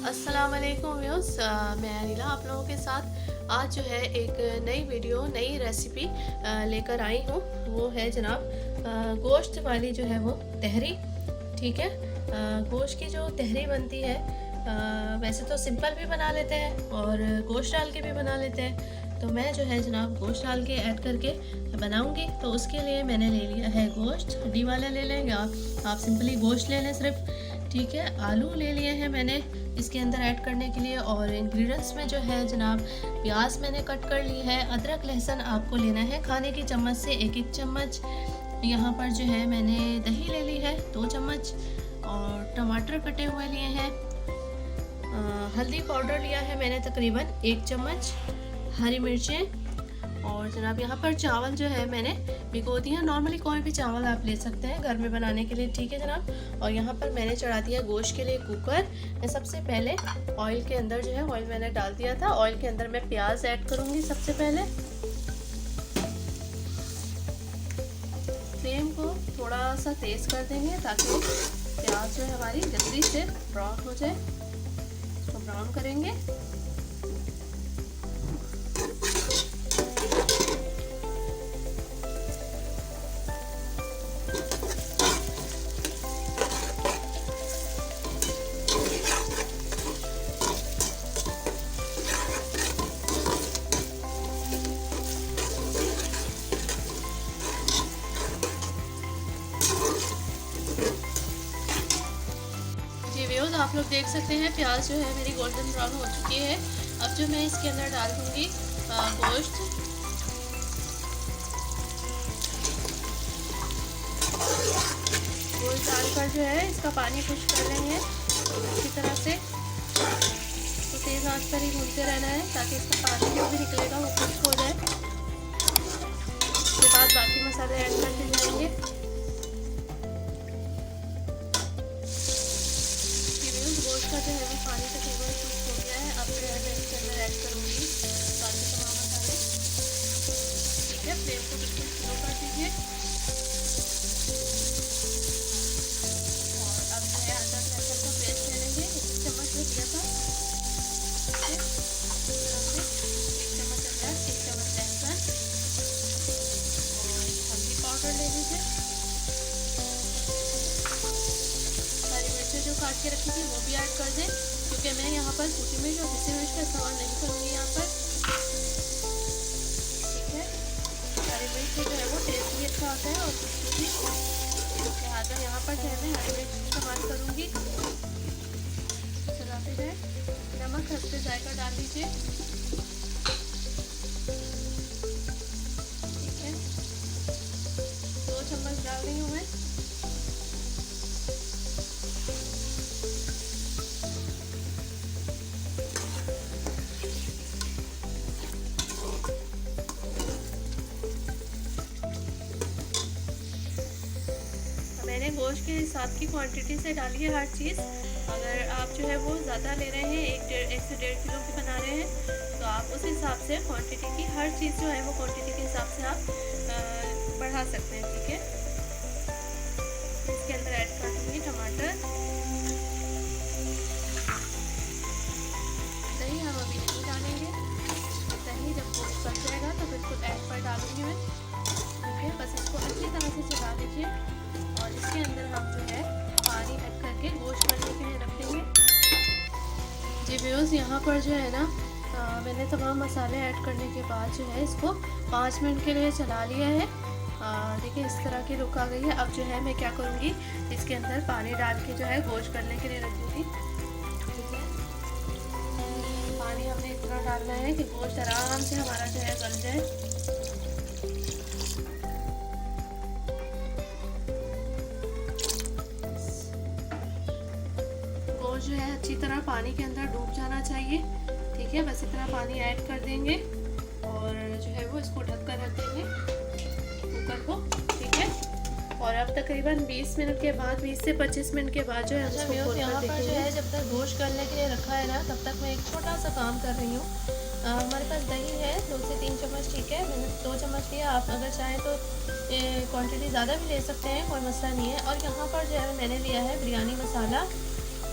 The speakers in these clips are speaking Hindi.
अस्सलाम वालेकुम व्यूअर्स, मैं अनिला आप लोगों के साथ आज जो है एक नई वीडियो नई रेसिपी लेकर आई हूँ। वो है जनाब गोश्त वाली जो है वो तहरी। ठीक है, गोश्त की जो तहरी बनती है वैसे तो सिंपल भी बना लेते हैं और गोश्त डाल के भी बना लेते हैं। तो मैं जो है जनाब गोश्त डाल के ऐड करके बनाऊंगी। तो उसके लिए मैंने ले लिया है गोश्त, हड्डी वाला ले लेंगे आप सिंपली गोश्त ले लें सिर्फ। ठीक है, आलू ले लिए हैं मैंने इसके अंदर ऐड करने के लिए। और इंग्रेडिएंट्स में जो है जनाब प्याज मैंने कट कर ली है, अदरक लहसुन आपको लेना है खाने की चम्मच से एक एक चम्मच। यहाँ पर जो है मैंने दही ले ली है 2 चम्मच और टमाटर कटे हुए लिए हैं। हल्दी पाउडर लिया है मैंने तकरीबन 1 चम्मच, हरी मिर्चें और जनाब यहाँ पर चावल जो है मैंने भिगो दिया। नॉर्मली कोई भी चावल आप ले सकते हैं घर में बनाने के लिए। ठीक है जनाब, और यहाँ पर मैंने चढ़ा दिया गोश्त के लिए कुकर। मैं सबसे पहले ऑयल के अंदर जो है ऑयल मैंने डाल दिया था। ऑयल के अंदर मैं प्याज ऐड करूँगी सबसे पहले। फ्लेम को थोड़ा सा तेज़ कर देंगे ताकि प्याज जो है हमारी जल्दी से ब्राउन हो जाए। इसको ब्राउन करेंगे। तो आप लोग देख सकते हैं प्याज जो है मेरी गोल्डन ब्राउन हो चुकी है। अब जो मैं इसके अंदर डाल दूंगी गोश्त। गोश्त डालकर जो है इसका पानी खुश्क कर लेंगे अच्छी तरह से। तो तेज़ आंच पर ही भूनते रहना है ताकि इसका पानी जो भी निकलेगा वो खुश्क हो जाए। उसके बाद बाकी मसाले ऐड करते जाएंगे। का जो है वो पानी तकरीबन खुश्क हो गया है। अब जो है मैं इसके अंदर ऐड करूँगी बाकी तमाम मसाले। ठीक है, फ्लेम को बिल्कुल स्लो कर दीजिए। और अब जो है अदरक लहसुन का पेस्ट ले लेंगे, 1 चम्मच में दिया था। ठीक है, 1 चम्मच अदरक, 1 चम्मच लहसुन और हल्दी पाउडर ले लीजिए। जो काट के रखी थी वो भी ऐड कर दें, क्योंकि मैं यहाँ पर सूखी मिर्च और पिसी मिर्च का इस्तेमाल नहीं करूँगी यहाँ पर। ठीक है, हरी मिर्च से जो है वो टेस्ट भी अच्छा आता है और खुशबू भी। लिहाजा यहाँ पर जो है मैं हरी मिर्च इस्तेमाल करूँगी। चलाते जाए। नमक हंसते जायका डाल लीजिए। ठीक है, 2 चम्मच डाल रही हूँ मैं। मैंने गोश्त के हिसाब की क्वांटिटी से डाली है हर चीज़। अगर आप जो है वो ज़्यादा ले रहे हैं, 1 से 1.5 किलो की बना रहे हैं, तो आप उस हिसाब से क्वांटिटी की हर चीज़ जो है वो क्वांटिटी के हिसाब से आप बढ़ा सकते हैं। ठीक है, इसके अंदर ऐड कर दूँगी टमाटर। दही हम अभी नहीं डालेंगे, दही जब गोश्त पक जाएगा तो बिल्कुल ऐड पर डालूँगी मैं। ठीक है, बस इसको अच्छी तरह से चला लीजिए और इसके अंदर हम जो है पानी ऐड करके गोश्त बनने के लिए रख देंगे। जी व्यूअर्स, यहाँ पर जो है ना मैंने तमाम मसाले ऐड करने के बाद जो है इसको 5 मिनट के लिए चला लिया है। देखिए इस तरह की लुक आ गई है। अब जो है मैं क्या करूँगी, इसके अंदर पानी डाल के जो है गोश्त करने के लिए रख दूँगी। ठीक है, पानी हमने इतना डालना है कि गोश्त आराम से हमारा जो है गल जाए। जो है अच्छी तरह पानी के अंदर डूब जाना चाहिए। ठीक है, बस इतना पानी ऐड कर देंगे और जो है वो इसको ढक कर रख देंगे कुकर को। ठीक है, और अब तकरीबन 20 मिनट के बाद 20 से 25 मिनट के बाद जो है इसको खोल कर देखेंगे। जो है जब तक गोश्त करने के लिए रखा है ना, तब तक मैं एक छोटा सा काम कर रही हूँ। हमारे पास दही है 2 से 3 चम्मच। ठीक है, मैंने 2 चम्मच लिया। आप अगर चाहें तो क्वांटिटी ज़्यादा भी ले सकते हैं, कोई मसला नहीं है। और यहाँ पर जो है मैंने लिया है बिरयानी मसाला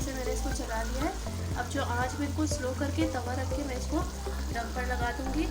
से मैंने इसको चला लिया है। अब जो आंच बिल्कुल स्लो करके तवा रख के मैं इसको दम पर लगा दूँगी।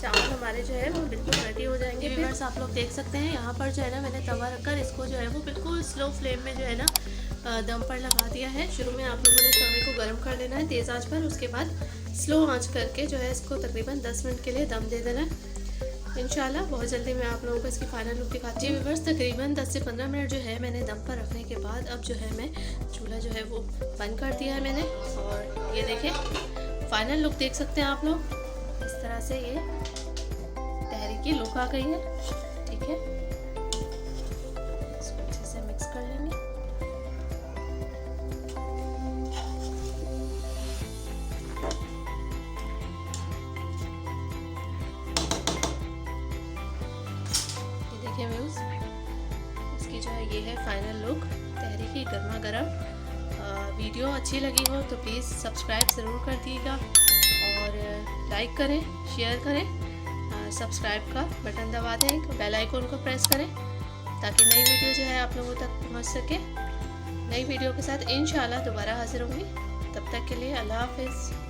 चावल हमारे जो है वो बिल्कुल रेडी हो जाएंगे। व्यूअर्स आप लोग देख सकते हैं यहाँ पर जो है ना मैंने तवा रखकर इसको जो है वो बिल्कुल स्लो फ्लेम में जो है ना दम पर लगा दिया है। शुरू में आप लोगों ने तवे को गर्म कर लेना है तेज़ आंच पर, उसके बाद स्लो आंच करके जो है इसको तकरीबन 10 मिनट के लिए दम दे देना है। इंशाल्लाह बहुत जल्दी मैं आप लोगों को इसकी फाइनल लुक दिखाती हूँ। व्यूअर्स तकरीबन 10 से 15 मिनट जो है मैंने दम पर रखने के बाद अब जो है मैं चूल्हा जो है वो बंद कर दिया है मैंने, और ये देखें फाइनल लुक देख सकते हैं आप लोग। इस तरह से ये तहरी की लुक आ गई है। ठीक है, इसको अच्छे से मिक्स कर लेंगे। ये देखिए व्यूज, इसकी जो है ये है फाइनल लुक तहरी की गर्मा गर्म। वीडियो अच्छी लगी हो तो प्लीज़ सब्सक्राइब ज़रूर कर दिएगा और लाइक करें, शेयर करें, सब्सक्राइब का बटन दबा दें, बेल आइकन को प्रेस करें ताकि नई वीडियो जो है आप लोगों तक पहुंच सके। नई वीडियो के साथ इंशाल्लाह दोबारा हाजिर होंगी। तब तक के लिए अल्लाह हाफिज़।